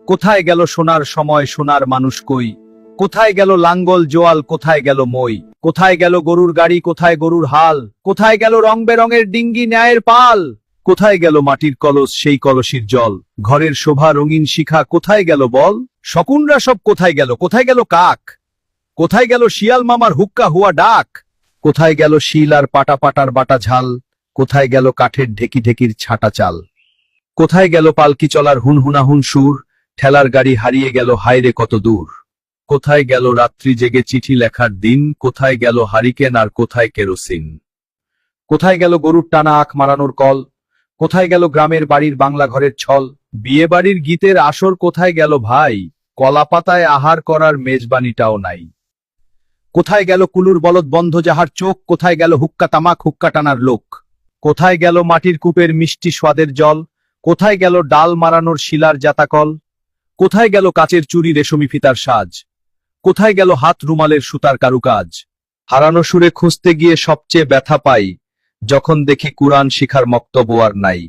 কোথায় গেল সোনার সময়, সোনার মানুষ কই? কোথায় গেল লাঙ্গল জোয়াল, কোথায় গেল মই? কোথায় গেল গরুর গাড়ি, কোথায় গরুর হাল? কোথায় গেল রং বেরঙের ডিঙ্গি, ন্যায়ের পাল? কোথায় গেল মাটির কলস, সেই কলসির জল? ঘরের শোভা, রঙিন শিখা, কোথায় গেল বল? শকুনরা সব কোথায় গেল? কোথায় গেল কাক? কোথায় গেল শিয়াল মামার হুক্কা হুয়া ডাক? কোথায় গেল শিল আর পাটা পাটার বাটা ঝাল? কোথায় গেল কাঠের ঢেকি ঢেকির ছাটা চাল? কোথায় গেল পালকি চলার হুনহুনাহুন সুর? ঠেলার গাড়ি হারিয়ে গেল, হায়রে কত দূর। কোথায় গেল রাত্রি জেগে চিঠি লেখার দিন? কোথায় গেল হারিকেন আর কোথায় কেরোসিন? কোথায় গেল গরুর টানা আখ মারানোর কল? কোথায় গেল গ্রামের বাড়ির বাংলা ঘরের ছল? বিয়ে বাড়ির গীতের আসর কোথায় গেল ভাই? কলা পাতায় আহার করার মেজবানিটাও নাই। কোথায় গেল কুলুর বলদ বন্ধ যাহার চোখ? কোথায় গেল হুক্কা তামাক, হুক্কা টানার লোক? কোথায় গেল মাটির কূপের মিষ্টি স্বাদের জল? কোথায় গেল ডাল মারানোর শিলার জাতাকল? কোথায় গেল কাচের চুরি, রেশমি ফিতার সাজ? কোথায় গেল হাত রুমালের সুতার কারুকাজ? হারানো সুরে খুঁজতে গিয়ে সবচেয়ে ব্যথা পাই, যখন দেখি কুরআন শিখার মক্তব আর নাই।